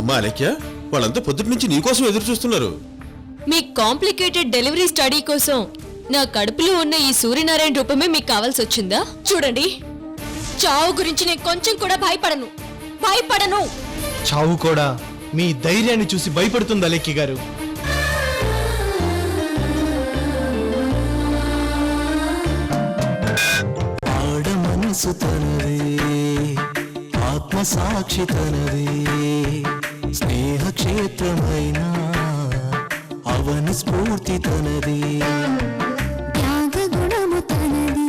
అమ్మా అలెక్య, వాళ్ళంతా పొద్దుటి నుంచి నీకోసం ఎదురు చూస్తున్నారు. మీ కాంప్లికేటెడ్ డెలివరీ స్టడీ కోసం నా కడుపులో ఉన్న ఈ సూర్యనారాయణ రూపమే మీకు కావాల్సి వచ్చిందా? చూడండి, చావు గురించి నేను కొంచెం కూడా భయపడను. చావు కూడా మీ ధైర్యాన్ని చూసి భయపడుతుంది అలెక్కి గారు. మనసు తనదే, ఆత్మసాక్షి తనదే, స్నేహ క్షేత్రమైన అవని స్ఫూర్తి తనదే, త్యాగ గుణము తనది,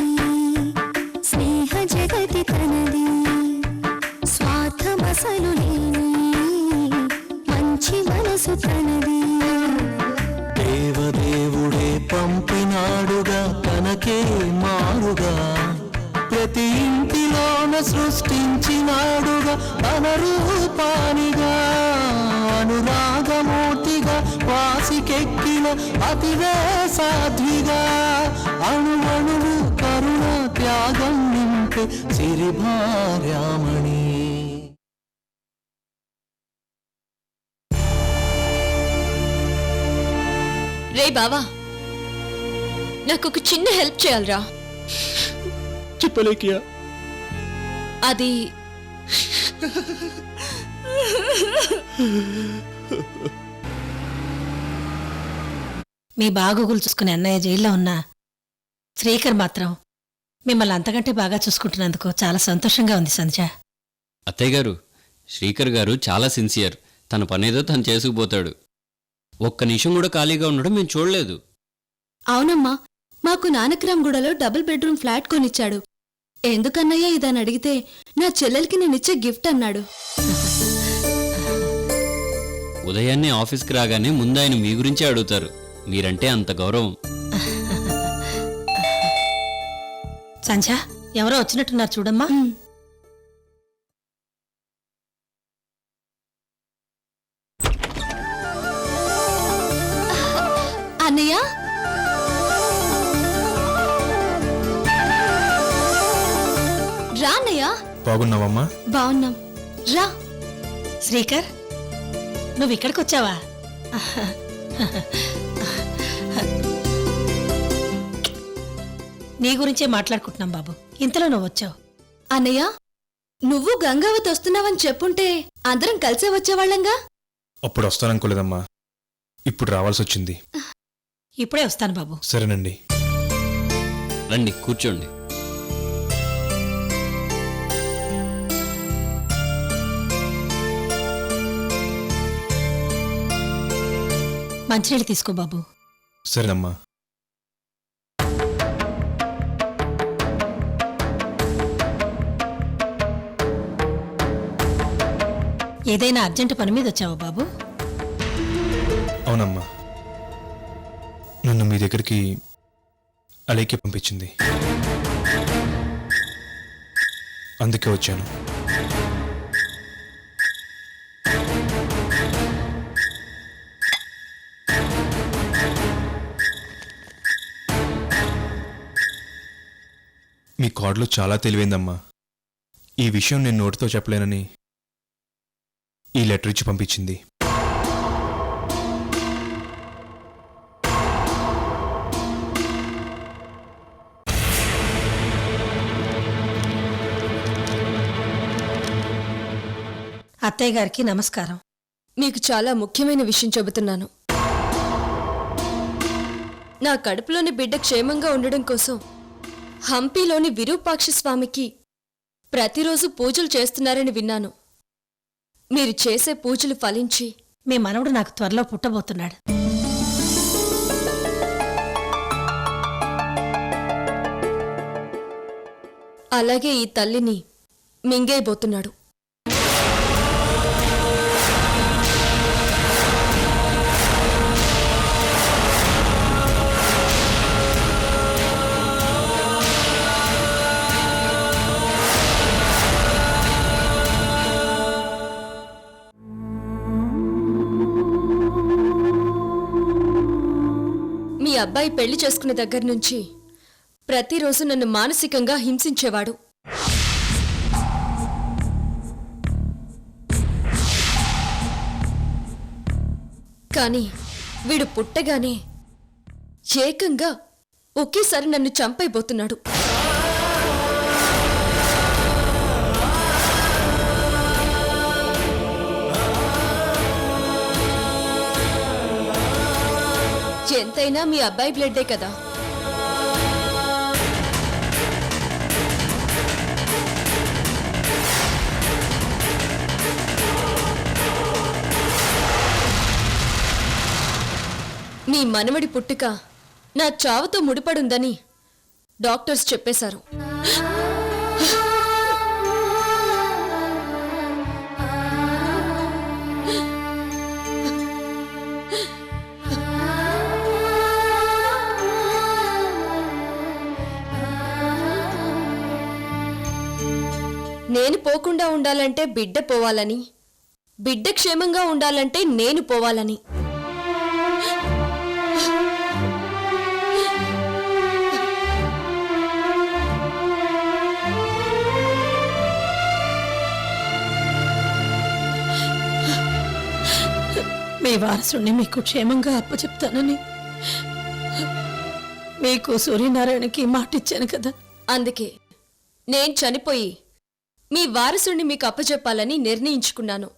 స్నేహ జగతి తనది, స్వార్థమసలు లేని మంచి మనసు తనది. దేవదేవుడే పంపినాడుగా తనకే మారుగా, ప్రతి ఇంటిలోన సృష్టించినాడుగా తన రూపానిగా, అనురాగమూర్తిగా వాసికెక్కిన అతివే సాధ్విగా, అణువణువు కరుణ త్యాగం నింపే సిరిభార్యామణి. రే బావా, నాకు ఒక చిన్న హెల్ప్ చేయాలరా. చెప్పలేకియా? అది మీ బాగోగులు చూసుకునే అన్నయ్య జైల్లో ఉన్నా శ్రీకర్ మాత్రం మిమ్మల్ని అంతకంటే బాగా చూసుకుంటున్నందుకు చాలా సంతోషంగా ఉంది సంధ్య. అత్తయ్య గారు, శ్రీకర్ గారు చాలా సిన్సియర్. తన పనేదో తను చేసుకుపోతాడు. ఒక్క నిమిషం కూడా ఖాళీగా ఉండడం మేము చూడలేదు. అవునమ్మా, మాకు నానక్రామ్గూడలో డబుల్ బెడ్రూమ్ ఫ్లాట్ కొనిచ్చాడు. ఎందుకన్నయ్యా ఇదని అడిగితే నా చెల్లెలకి నేనిచ్చే గిఫ్ట్ అన్నాడు. ఉదయాన్నే ఆఫీస్కి రాగానే ముందు ఆయన మీ గురించే అడుగుతారు. మీరంటే అంత గౌరవం. సంధ్య, ఎవరో వచ్చినట్టున్నారు చూడమ్మా. అన్నయ్య, రా అన్నయ్య. బాగున్నావమ్మా? బాగున్నాం, రా. శ్రీకర్, నువ్వు ఇక్కడికి వచ్చావా? నీ గురించే మాట్లాడుకుంటున్నాం బాబు, ఇంతలో నువ్వు వచ్చావు. అన్నయ్య, నువ్వు గంగావతి వస్తున్నావని చెప్పుంటే అందరం కలిసే వచ్చేవాళ్ళంగా. అప్పుడు వస్తాననుకోలేదమ్మా, ఇప్పుడు రావాల్సి వచ్చింది. ఇప్పుడే వస్తాను బాబు. సరేనండి. రండి, కూర్చోండి. మంచినీళ్ళు తీసుకో బాబు. సరేనమ్మా. ఏదైనా అర్జెంటు పని మీద వచ్చావా బాబు? అవునమ్మా, నన్ను మీ దగ్గరికి అలేఖ్య పంపించింది, అందుకే వచ్చాను. మీ కార్డులో చాలా తెలివైందమ్మా. ఈ విషయం నేను నోటితో చెప్పలేనని ఈ లెటర్ ఇచ్చి పంపించింది. అత్తయ్య గారికి నమస్కారం. మీకు చాలా ముఖ్యమైన విషయం చెబుతున్నాను. నా కడుపులోని బిడ్డ క్షేమంగా ఉండడం కోసం హంపీలోని విరూపాక్ష స్వామికి ప్రతిరోజు పూజలు చేస్తున్నారని విన్నాను. మీరు చేసే పూజలు ఫలించి మీ మనవడు నాకు త్వరలో పుట్టబోతున్నాడు. అలాగే ఈ తల్లిని మింగేయబోతున్నాడు. మీ అబ్బాయి పెళ్లి చేసుకునే దగ్గర నుంచి ప్రతిరోజు నన్ను మానసికంగా హింసించేవాడు. కానీ వీడు పుట్టగానే ఏకంగా ఒకేసారి నన్ను చంపైపోతున్నాడు. ఎంతైనా మీ అబ్బాయి బ్లడ్డే కదా. మీ మనవడి పుట్టుక నా చావుతో ముడిపడుందని డాక్టర్స్ చెప్పేశారు. నేను పోకుండా ఉండాలంటే బిడ్డ పోవాలని, బిడ్డ క్షేమంగా ఉండాలంటే నేను పోవాలని. మీ వారసుని మీకు క్షేమంగా అప్పచెప్తానని మీకు సూర్యనారాయణకి మాటిచ్చాను కదా. అందుకే నేను చనిపోయి మీ వారసుని మీకు అప్పచెప్పాలని నిర్ణయించుకున్నాను.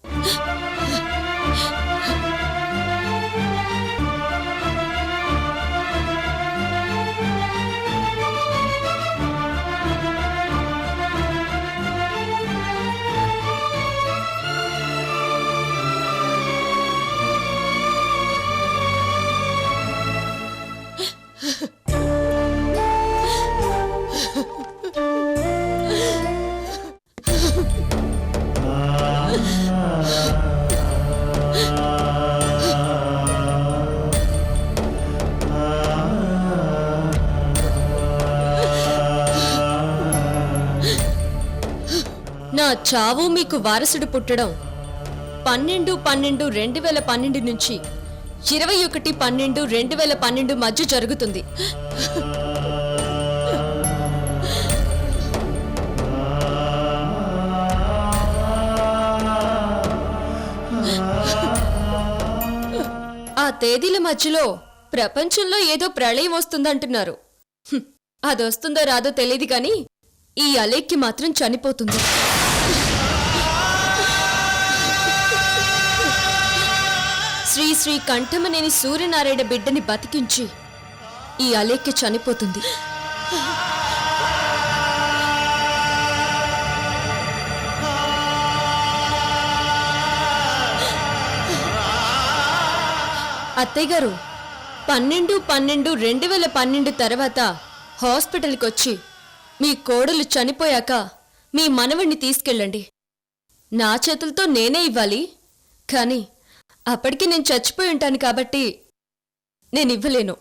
నా చావు మీకు వారసుడు పుట్టడం 12/12/2012 నుంచి 21/12/2012 మధ్య జరుగుతుంది. ఆ తేదీల మధ్యలో ప్రపంచంలో ఏదో ప్రళయం వస్తుందంటున్నారు. అదొస్తుందో రాదో తెలియదు కానీ ఈ అలేఖ్య మాత్రం చనిపోతుంది. శ్రీ శ్రీ కంఠమనేని సూర్యనారాయణ బిడ్డని బతికించి ఈ అలేఖ్య చనిపోతుంది. అత్తయ్య గారు 12/12/2012 తర్వాత హాస్పిటల్కి వచ్చి మీ కోడలు చనిపోయాక మీ మనవణ్ణి తీసుకెళ్ళండి. నా చేతులతో నేనే ఇవ్వాలి, కానీ అప్పటికి నేను చచ్చిపోయి ఉంటాను కాబట్టి నేను ఇవ్వలేను.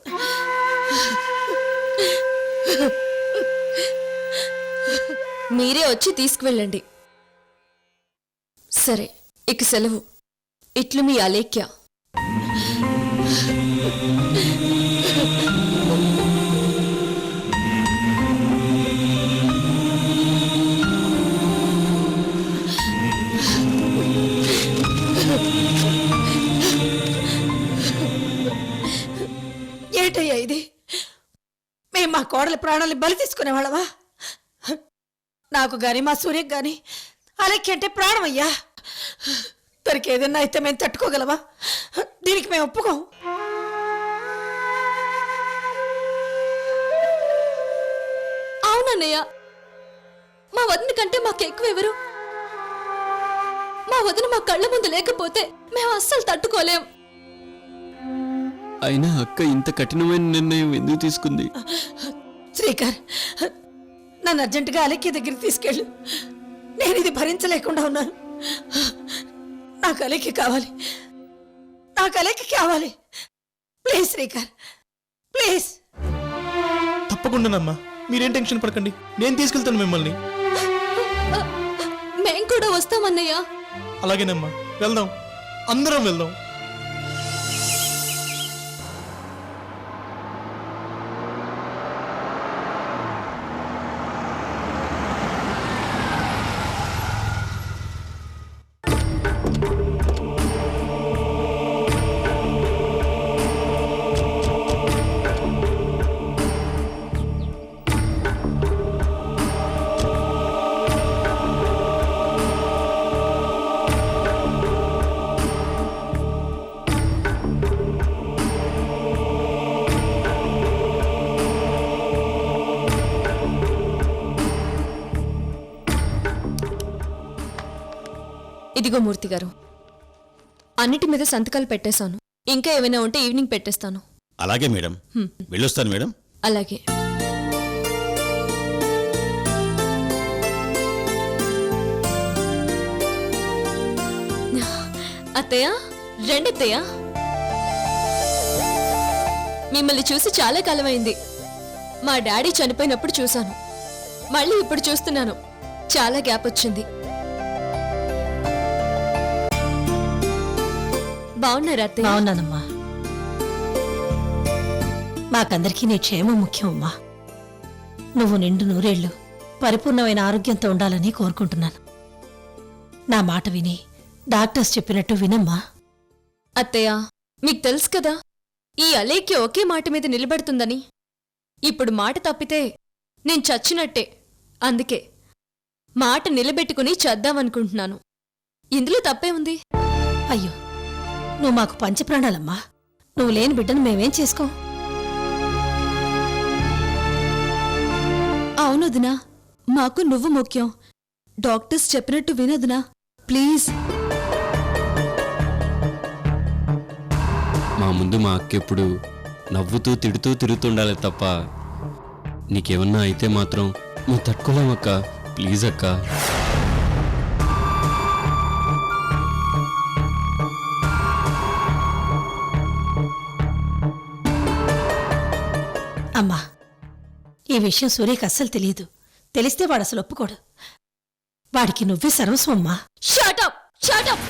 మీరే వచ్చి తీసుకువెళ్ళండి. సరే, ఇక సెలవు. ఇట్లు మీ అలేఖ్య. ఏటయ్యా ఇది? మేము మా కోడలి ప్రాణాలు బలి తీసుకునేవాళ్ళవా? నాకు గాని మా సూర్యకి గాని అలెక్కి అంటే ప్రాణం అయ్యా. తనకి ఏదన్నా అయితే మేము తట్టుకోగలవా? దీనికి మేము ఒప్పుకోం. అవునన్నయ్య, మా వదిన కంటే మాకు ఎక్కువ ఎవరు? మా వదిన మా కళ్ళ ముందు లేకపోతే మేము అస్సలు తట్టుకోలేం. అయినా అక్క ఇంత కఠినమైన నిర్ణయం ఎందుకు తీసుకుంది? శ్రీకర్, నన్ను అర్జెంటుగా అలెక్కి దగ్గరికి తీసుకెళ్ళు. నేను ఇది భరించలేకుండా ఉన్నాను. నాకు అలెక్కి కావాలి, నాకు అలెక్కి కావాలి. Please Srikar, please. తప్పకుండానమ్మా, మీరేం టెన్షన్ పడకండి, నేను తీసుకెళ్తాను మిమ్మల్ని. మేం కూడా వస్తామన్నయ్య. అలాగేనమ్మా, వెళ్దాం, అందరం వెళ్దాం. ఇదిగో మూర్తి గారు, అన్నిటి మీద సంతకాలు పెట్టేశాను. ఇంకా ఏమైనా ఉంటే ఈవినింగ్ పెట్టేస్తాను. అలాగే మేడం, వెళ్ళొస్తాను మేడం. అలాగే. అత్తయ్య, రండి అత్తయ్య. మిమ్మల్ని చూసి చాలా కాలమైంది. మా డాడీ చనిపోయినప్పుడు చూశాను, మళ్ళీ ఇప్పుడు చూస్తున్నాను. చాలా గ్యాప్ వచ్చింది. బాగున్నారా అత్తయ్య? బాగున్నానమ్మా. మాకందరికీ నీ క్షేమం ముఖ్యం అమ్మా. నువ్వు నిండు నూరేళ్లు పరిపూర్ణమైన ఆరోగ్యంతో ఉండాలని కోరుకుంటున్నాను. నా మాట విని డాక్టర్స్ చెప్పినట్టు వినమ్మా. అత్తయ్య, మీకు తెలుసు కదా ఈ అలేఖ్య ఒకే మాట మీద నిలబడుతుందని. ఇప్పుడు మాట తప్పితే నేను చచ్చినట్టే. అందుకే మాట నిలబెట్టుకుని చేద్దామనుకుంటున్నాను. ఇందులో తప్పే ఉంది? అయ్యో, నువ్వు మాకు పంచప్రాణాలమ్మా. నువ్వు లేని బిడ్డను మేమేం చేసుకోం. అవునొదినా, మాకు నువ్వు ముఖ్యం. డాక్టర్స్ చెప్పినట్టు వినొదినా, ప్లీజ్. మా ముందు మా అక్కెప్పుడు నవ్వుతూ తిడుతూ తిరుగుతుండాలి తప్ప నీకేమన్నా అయితే మాత్రం నువ్వు తట్టుకోలేమక్క. ప్లీజ్ అక్క. అమ్మా, ఈ విషయం సూర్యకి అస్సలు తెలియదు. తెలిస్తే వాడు అసలు ఒప్పుకోడు. వాడికి నువ్వే సర్వస్వం అమ్మా. Shut up! Shut up!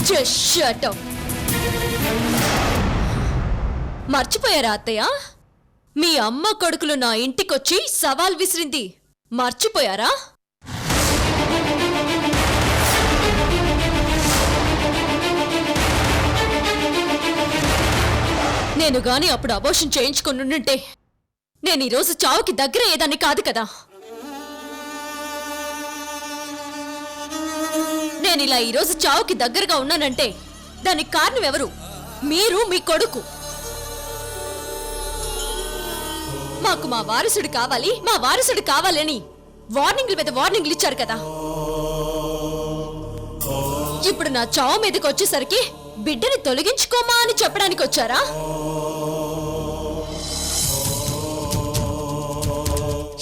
Just shut up! మర్చిపోయారా అత్తయ్య? మీ అమ్మ కొడుకులు నా ఇంటికొచ్చి సవాల్ విసిరింది మర్చిపోయారా? నేను గాని అప్పుడు అబోర్షన్ చేయించుకున్నుంటే నేను ఈరోజు చావుకి దగ్గర అయ్యేదాన్ని కాదు కదా. నేను ఇలా ఈరోజు చావుకి దగ్గరగా ఉన్నానంటే దానికి కారణం ఎవరు? మీరు, మీ కొడుకు. మాకు మా వారసుడు కావాలి, మా వారసుడు కావాలని వార్నింగ్ల మీద వార్నింగ్లు ఇచ్చారు కదా. ఇప్పుడు నా చావు మీదకి వచ్చేసరికి బిడ్డని తొలగించుకోమా అని చెప్పడానికి వచ్చారా?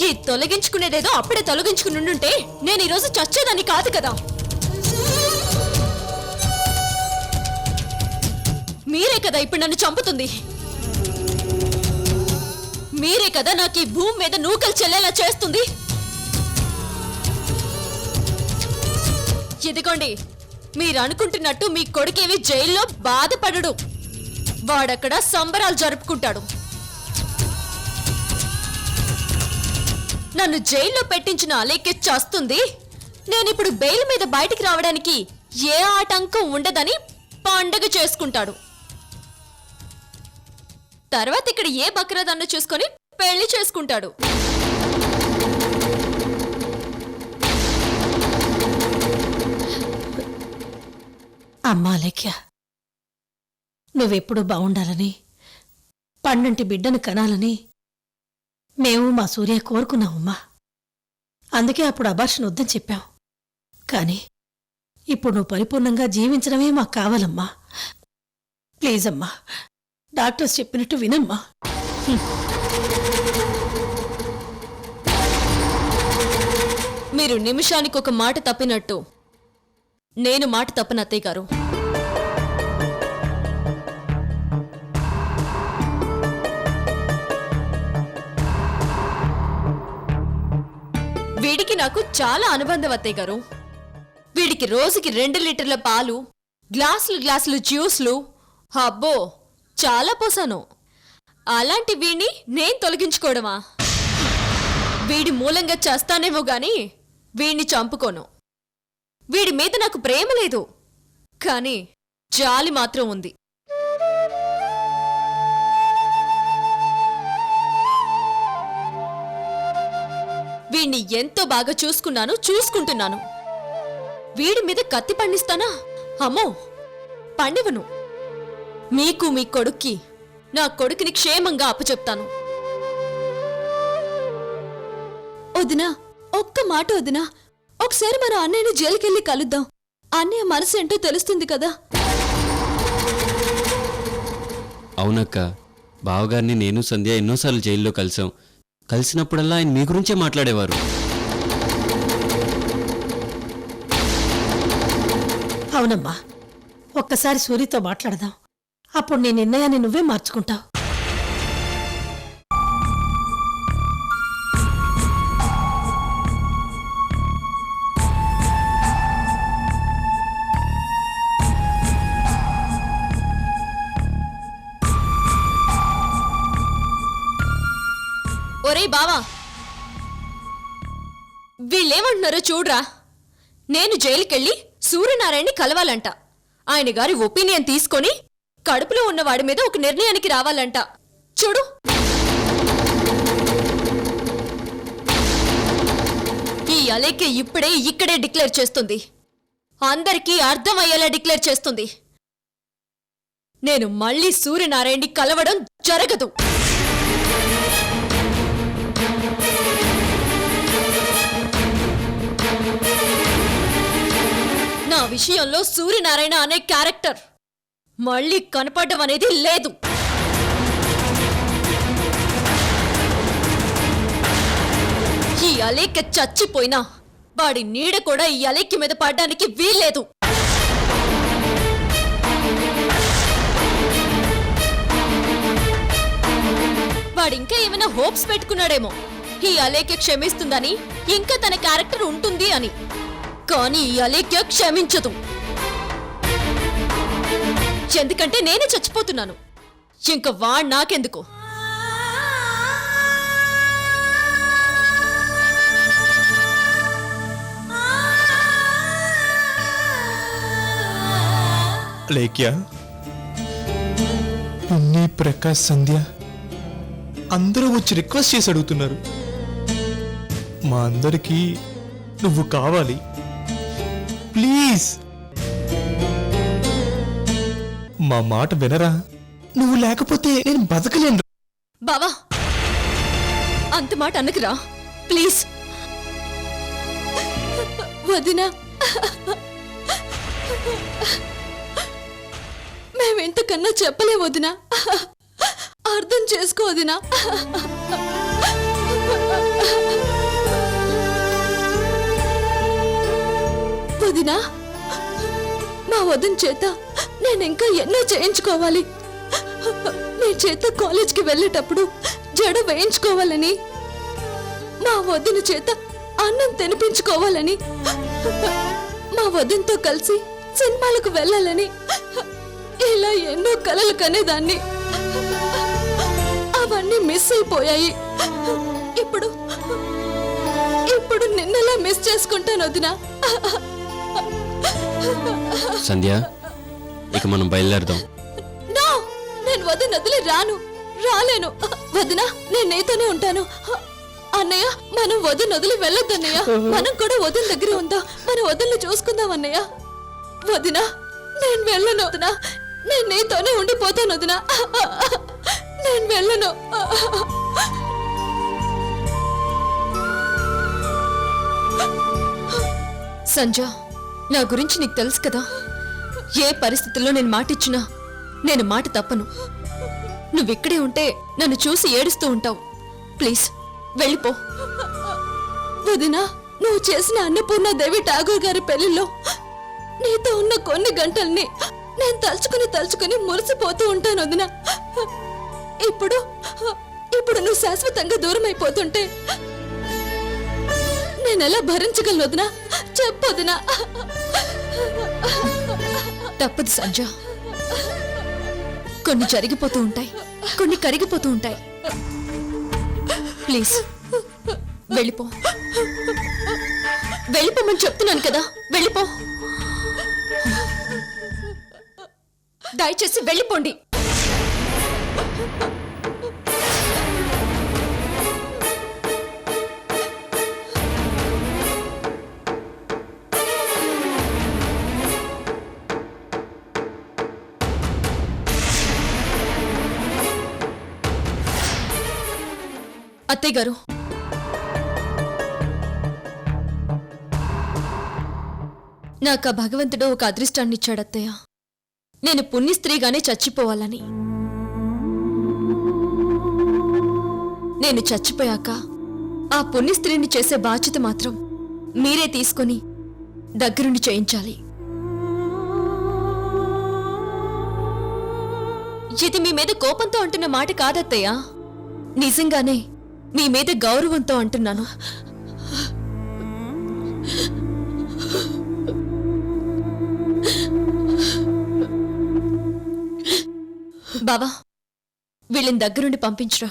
ఈ తొలగించుకునేదేదో అప్పుడే తొలగించుకునుంటే నేను ఈరోజు చచ్చేదాన్ని కాదు కదా. మీరే కదా ఇప్పుడు నన్ను చంపుతుంది. మీరే కదా నాకు ఈ భూమి మీద నూకలు చెల్లేలా చేస్తుంది. ఇదిగోండి, మీరు అనుకుంటున్నట్టు మీ కొడుకేవి జైల్లో బాధపడడు. వాడక్కడ సంబరాలు జరుపుకుంటాడు. నన్ను జైల్లో పెట్టించిన అలేఖ్య చేస్తుంది. నేనిప్పుడు బెయిల్ మీద బయటికి రావడానికి ఏ ఆటంకం ఉండదని పండగ చేసుకుంటాడు. తర్వాత ఇక్కడ ఏ బక్రదన్ను చూసుకొని పెళ్లి చేసుకుంటాడు. అమ్మా లేఖ్య, నువ్వెప్పుడు బావుండాలని, పండంటి బిడ్డను కనాలని మేము మా సూర్య కోరుకున్నామమ్మా. అందుకే అప్పుడు అబార్షన్ వద్దని చెప్పాం. కానీ ఇప్పుడు నువ్వు పరిపూర్ణంగా జీవించడమే మాకు కావాలమ్మా. ప్లీజ్ అమ్మా, డాక్టర్స్ చెప్పినట్టు వినమ్మా. మీరు నిమిషానికి ఒక మాట తప్పినట్టు నేను మాట తప్పను అత్తయ్య గారు. వీడికి నాకు చాలా అనుబంధం అత్తయ్య గారు. వీడికి రోజుకి 2 లీటర్ల పాలు, గ్లాసులు గ్లాసులు జ్యూస్లు, అబ్బో చాలా పోసాను. అలాంటి వీడిని నేను తొలగించుకోవడమా? వీడి మూలంగా చేస్తానేమో గాని వీడిని చంపుకోను. వీడి మీద నాకు ప్రేమ లేదు, కానీ జాలి మాత్రం ఉంది. వీడిని ఎంతో బాగా చూసుకుంటున్నాను. వీడి మీద కత్తి పండిస్తానా? అమ్మో, పండివను. మీకు, మీ కొడుక్కి, నా కొడుకుని క్షేమంగా అప్పచెప్తాను. వదినా, ఒక్క మాట వదినా, ఒకసారి మన అన్నయ్యని జైలుకెళ్ళి కలుద్దాం. అన్నయ్య మనసు ఏంటో తెలుస్తుంది కదా. అవునక్క, బావగారిని నేను సంధ్య ఎన్నోసార్లు జైల్లో కలిసాం. కలిసినప్పుడల్లా ఆయన మీ గురించే మాట్లాడేవారు. అవునమ్మా, ఒక్కసారి సూరితో మాట్లాడదాం. అప్పుడు నీ నిర్ణయాన్ని నువ్వే మార్చుకుంటావు. ఒరేయ్ బావా, వీళ్ళేమంటున్నారో చూడ్రా. నేను జైలుకెళ్ళి సూర్యనారాయణని కలవాలంట. ఆయన గారి ఒపీనియన్ తీసుకొని కడుపులో ఉన్న వాడి మీద ఒక నిర్ణయానికి రావాలంట. చూడు, ఈ అలేఖ్య ఇప్పుడే ఇక్కడే డిక్లేర్ చేస్తుంది. అందరికీ అర్థమయ్యేలా డిక్లేర్ చేస్తుంది. నేను మళ్ళీ సూర్యనారాయణని కలవడం జరగదు. నా విషయంలో సూర్యనారాయణ అనే క్యారెక్టర్ మళ్ళీ కనపడడం అనేది లేదు. ఈ అలేఖ్య చచ్చిపోయినా వాడి నీడ కూడా ఈ అలేఖ్య మీద పడడానికి వీల్లేదు. వాడింకా ఏమైనా హోప్స్ పెట్టుకున్నాడేమో, ఈ అలేఖ్య క్షమిస్తుందని, ఇంకా తన క్యారెక్టర్ ఉంటుంది అని. కానీ ఈ అలేఖ్య క్షమించదు. ఎందుకంటే నేనే చచ్చిపోతున్నాను. ఇంక వాడు నాకెందుకు? లేక్యా, పిన్ని, ప్రకాష్, సంధ్య అందరూ వచ్చి రిక్వెస్ట్ చేసి అడుగుతున్నారు. మా అందరికీ నువ్వు కావాలి, ప్లీజ్. మా మాట వినరా? నువ్వు లేకపోతే నేను బతకలేను. బావా, అంత మాట అనకురా ప్లీజ్. వదినా, మేమెంతకన్నా చెప్పలే వదినా. అర్థం చేసుకో వదినా. వదినా, మా వదిన చేత నేనింకా ఎన్నో చేయించుకోవాలి. నీ చేత కాలేజ్కి వెళ్ళేటప్పుడు జడ వేయించుకోవాలని, మా వదిన చేత అన్నం తినిపించుకోవాలని, మా వదినతో కలిసి సినిమాలకు వెళ్ళాలని, ఇలా ఎన్నో కలలు కనేదాన్ని. అవన్నీ మిస్ అయిపోయాయి. ఇప్పుడు ఇప్పుడు నిన్నలా మిస్ చేసుకుంటాను వదినా. సంధ్య, ఇక మనం బయలుదేరదాం. నో, నేను వదిన వదిలి రాలేను. వదినా, నేను నీతోనే ఉంటాను. అన్నయ్య, మనం వదిన వదిలి వెళ్ళొద్దన్నయ్య. మనం కూడా వదిన దగ్గర ఉందా, మన వదిన చూసుకుందాం అన్నయ్య. వదినా, నేను వెళ్ళను వదినా. నేను నీతోనే ఉండిపోతాను వదినా. నేను వెళ్ళను. సంజ, నా గురించి నీకు తెలుసు కదా. ఏ పరిస్థితుల్లో నేను మాటిచ్చినా నేను మాట తప్పను. నువ్విక్కడే ఉంటే నన్ను చూసి ఏడుస్తూ ఉంటావు. ప్లీజ్ వెళ్ళిపో. వదినా, నువ్వు చేసిన అన్నపూర్ణాదేవి ఠాగూర్ గారి పెళ్లిలో నీతో ఉన్న కొన్ని గంటల్ని నేను తలుచుకుని మురిసిపోతూ ఉంటాను వదినా. ఇప్పుడు నువ్వు శాశ్వతంగా దూరం అయిపోతుంటే నేనెలా భరించగలను వదినా? చెప్పొదినా. తప్పదు సంజ. కొన్ని జరిగిపోతూ ఉంటాయి, కొన్ని కరిగిపోతూ ఉంటాయి. ప్లీజ్ వెళ్ళిపోమని చెప్తున్నాను కదా. వెళ్ళిపో, దయచేసి వెళ్ళిపోండి. అత్తయ్య గారు, నాకు ఆ భగవంతుడు ఒక అదృష్టాన్ని ఇచ్చాడత్తయ్య. నేను పుణ్యస్త్రీగానే చచ్చిపోవాలని. నేను చచ్చిపోయాక ఆ పుణ్యస్త్రీని చేసే బాధ్యత మాత్రం మీరే తీసుకొని దగ్గరుండి చేయించాలి. ఇది మీ మీద కోపంతో అంటున్న మాట కాదత్తయ్య, నిజంగానే మీ మీద గౌరవంతో అంటున్నాను. బావా, వీళ్ళని దగ్గరుండి పంపించురా.